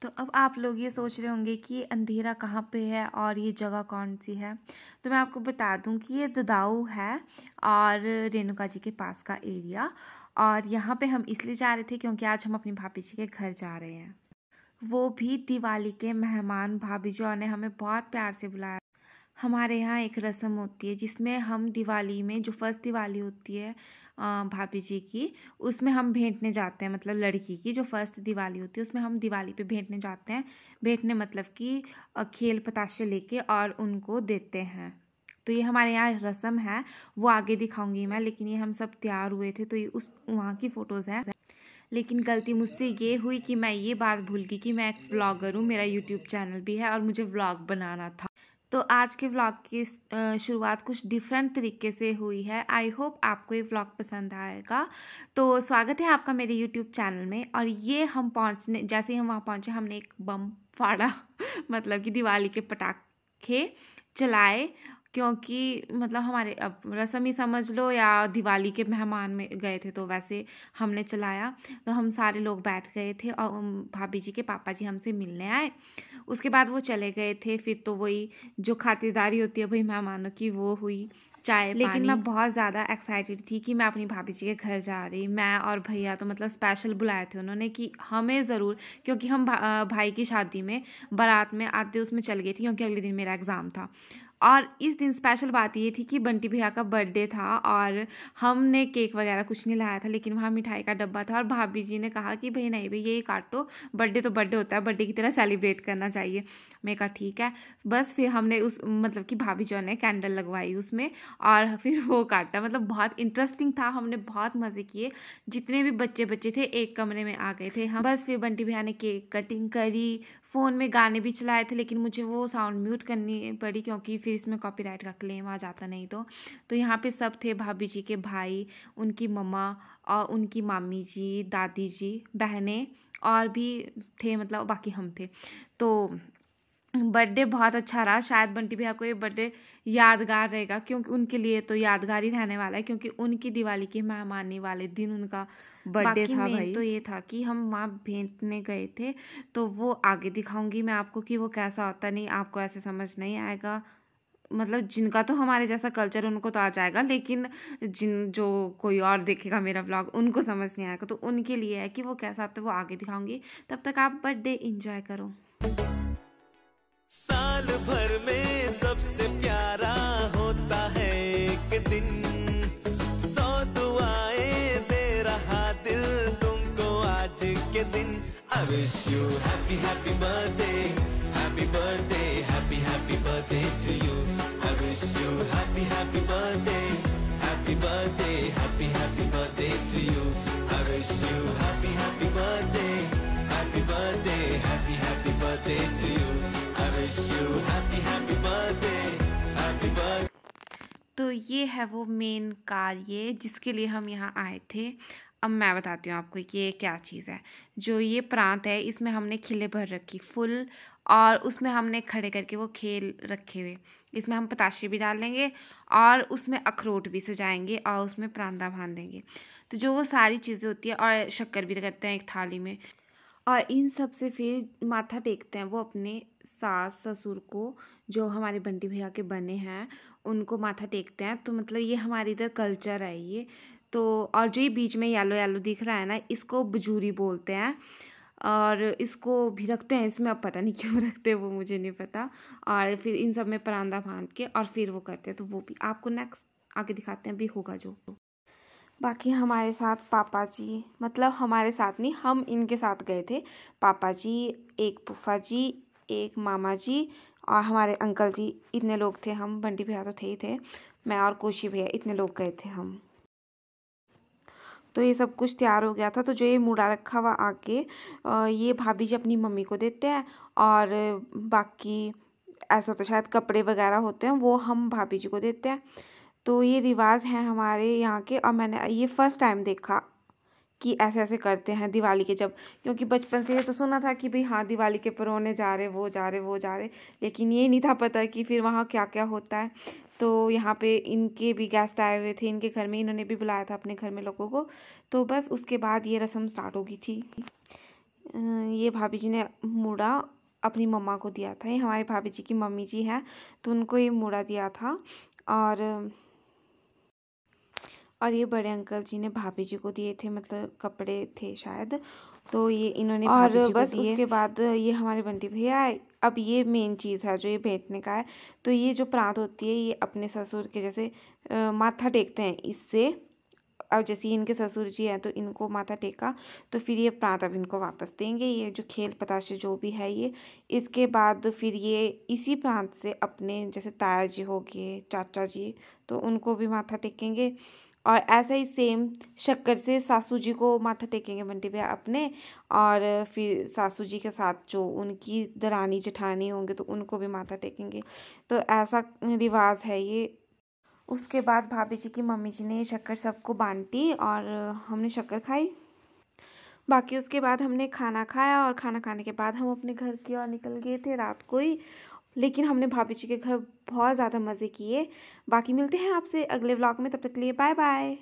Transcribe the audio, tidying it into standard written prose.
तो अब आप लोग ये सोच रहे होंगे कि ये अंधेरा कहाँ पे है और ये जगह कौन सी है। तो मैं आपको बता दूं कि ये ददाऊ है और रेणुका जी के पास का एरिया। और यहाँ पे हम इसलिए जा रहे थे क्योंकि आज हम अपनी भाभी जी के घर जा रहे हैं, वो भी दिवाली के मेहमान। भाभी जी ने हमें बहुत प्यार से बुलाया। हमारे यहाँ एक रस्म होती है जिसमें हम दिवाली में, जो फर्स्ट दिवाली होती है भाभी जी की, उसमें हम भेंटने जाते हैं। मतलब लड़की की जो फर्स्ट दिवाली होती है उसमें हम दिवाली पे भेंटने जाते हैं। भेंटने मतलब कि खेल पताशे लेके और उनको देते हैं। तो ये हमारे यहाँ रस्म है, वो आगे दिखाऊंगी मैं। लेकिन ये हम सब तैयार हुए थे तो ये उस वहाँ की फ़ोटोज़ हैं। लेकिन गलती मुझसे ये हुई कि मैं ये बात भूल गई कि मैं एक व्लॉगर हूँ, मेरा यूट्यूब चैनल भी है और मुझे व्लॉग बनाना था। तो आज के व्लॉग की शुरुआत कुछ डिफरेंट तरीके से हुई है। आई होप आपको ये व्लॉग पसंद आएगा। तो स्वागत है आपका मेरे यूट्यूब चैनल में। और ये हम पहुँचने, जैसे ही हम वहाँ पहुँचे, हमने एक बम फाड़ा मतलब कि दिवाली के पटाखे चलाए। क्योंकि मतलब हमारे अब रस्म ही समझ लो या दिवाली के मेहमान में गए थे तो वैसे हमने चलाया। तो हम सारे लोग बैठ गए थे और भाभी जी के पापा जी हमसे मिलने आए। उसके बाद वो चले गए थे। फिर तो वही जो खातिरदारी होती है भाई मेहमानों की, वो हुई, चाय लेकिन मैं बहुत ज़्यादा एक्साइटेड थी कि मैं अपनी भाभी जी के घर जा रही। मैं और भैया तो मतलब स्पेशल बुलाए थे उन्होंने कि हमें ज़रूर, क्योंकि हम भाई की शादी में बारात में आते उसमें चल गई थी क्योंकि अगले दिन मेरा एग्ज़ाम था। और इस दिन स्पेशल बात ये थी कि बंटी भैया का बर्थडे था और हमने केक वगैरह कुछ नहीं लाया था, लेकिन वहाँ मिठाई का डब्बा था। और भाभी जी ने कहा कि भाई नहीं भाई ये काटो, बर्थडे तो बर्थडे होता है, बर्थडे की तरह सेलिब्रेट करना चाहिए। मैं कहा ठीक है। बस फिर हमने उस मतलब कि भाभी जो ने कैंडल लगवाई उसमें और फिर वो काटा। मतलब बहुत इंटरेस्टिंग था, हमने बहुत मज़े किए। जितने भी बच्चे थे एक कमरे में आ गए थे हम। बस फिर बंटी भैया ने केक कटिंग करी, फ़ोन में गाने भी चलाए थे, लेकिन मुझे वो साउंड म्यूट करनी पड़ी क्योंकि फिर इसमें कॉपीराइट का क्लेम आ जाता नहीं तो यहाँ पे सब थे, भाभी जी के भाई, उनकी मम्मा और उनकी मामी जी, दादी जी, बहनें और भी थे, मतलब बाकी हम थे। तो बर्थडे बहुत अच्छा रहा। शायद बंटी भैया को ये बर्थडे यादगार रहेगा क्योंकि उनके लिए तो यादगार ही रहने वाला है, क्योंकि उनकी दिवाली की मेहमानी वाले दिन उनका बर्थडे था भाई। तो ये था कि हम वहाँ भेंटने गए थे, तो वो आगे दिखाऊंगी मैं आपको कि वो कैसा होता। नहीं, आपको ऐसे समझ नहीं आएगा। मतलब जिनका तो हमारे जैसा कल्चर उनको तो आ जाएगा, लेकिन जो कोई और देखेगा मेरा व्लॉग उनको समझ नहीं आएगा। तो उनके लिए है कि वो कैसा होता है वो आगे दिखाऊंगी। तब तक आप बर्थडे इंजॉय करो। साल भर में सबसे प्यारा होता है एक दिन, 100 दुआएं दे रहा दिल तुमको आज के दिन। I wish you happy happy birthday, happy birthday, happy happy birthday to you. I wish you happy happy birthday, happy birthday, happy happy birthday to you. I wish you happy happy birthday, happy birthday, happy happy birthday to you. तो ये है वो main कार्य जिसके लिए हम यहाँ आए थे। अब मैं बताती हूँ आपको ये क्या चीज़ है। जो ये प्रांत है इसमें हमने खिले भर रखी फुल, और उसमें हमने खड़े करके वो खेल रखे हुए। इसमें हम पताशे भी डाल लेंगे और उसमें अखरोट भी सजाएंगे और उसमें प्रांदा बांध देंगे। तो जो वो सारी चीज़ें होती है, और शक्कर भी करते हैं एक थाली में। और इन सब से फिर माथा टेकते हैं वो अपने सास ससुर को, जो हमारे बंटी भैया के बने हैं उनको माथा टेकते हैं। तो मतलब ये हमारे इधर कल्चर है ये। तो और जो ये बीच में येलो येलो दिख रहा है ना, इसको बजूरी बोलते हैं और इसको भी रखते हैं इसमें। अब पता नहीं क्यों रखते हैं वो मुझे नहीं पता। और फिर इन सब में परांदा बांध के और फिर वो करते हैं। तो वो भी आपको नेक्स्ट आगे दिखाते हैं भी होगा जो। बाकी हमारे साथ पापा जी, मतलब हमारे साथ नहीं, हम इनके साथ गए थे। पापा जी, एक फूफा जी, एक मामा जी और हमारे अंकल जी, इतने लोग थे हम। बंटी भैया तो थे ही थे, मैं और कोशी भैया, इतने लोग गए थे हम। तो ये सब कुछ तैयार हो गया था। तो जो ये मुड़ा रखा हुआ आगे, ये भाभी जी अपनी मम्मी को देते हैं और बाकी ऐसा तो शायद कपड़े वगैरह होते हैं वो हम भाभी जी को देते हैं। तो ये रिवाज हैं हमारे यहाँ के। और मैंने ये फर्स्ट टाइम देखा कि ऐसे ऐसे करते हैं दिवाली के जब, क्योंकि बचपन से ये तो सुना था कि भाई हाँ दिवाली के परौने जा रहे, वो जा रहे, वो जा रहे, लेकिन ये नहीं था पता कि फिर वहाँ क्या क्या होता है। तो यहाँ पे इनके भी गेस्ट आए हुए थे इनके घर में, इन्होंने भी बुलाया था अपने घर में लोगों को। तो बस उसके बाद ये रस्म स्टार्ट हो गई थी। ये भाभी जी ने मूड़ा अपनी मम्मा को दिया था। ये हमारी भाभी जी की मम्मी जी हैं, तो उनको ये मूड़ा दिया था। और ये बड़े अंकल जी ने भाभी जी को दिए थे, मतलब कपड़े थे शायद, तो ये इन्होंने भाभी जी को दिए। उसके बाद ये हमारे बंटी भैया, अब ये मेन चीज़ है जो ये भेंटने का है। तो ये जो प्रांत होती है ये अपने ससुर के जैसे माथा टेकते हैं इससे। अब जैसे इनके ससुर जी हैं तो इनको माथा टेका, तो फिर ये प्रांत अब इनको वापस देंगे, ये जो खेल पताशे जो भी है ये। इसके बाद फिर ये इसी प्रांत से अपने जैसे ताया जी हो गए, चाचा जी, तो उनको भी माथा टेकेंगे। और ऐसा ही सेम शक्कर से सासू जी को माथा टेकेंगे बंटी भैया अपने, और फिर सासू जी के साथ जो उनकी दरानी जेठानी होंगे तो उनको भी माथा टेकेंगे। तो ऐसा रिवाज है ये। उसके बाद भाभी जी की मम्मी जी ने शक्कर सबको बांटी और हमने शक्कर खाई। बाकी उसके बाद हमने खाना खाया, और खाना खाने के बाद हम अपने घर की ओर निकल गए थे रात को ही। लेकिन हमने भाभी जी के घर बहुत ज़्यादा मज़े किए। बाकी मिलते हैं आपसे अगले व्लॉग में, तब तक के लिए बाय बाय।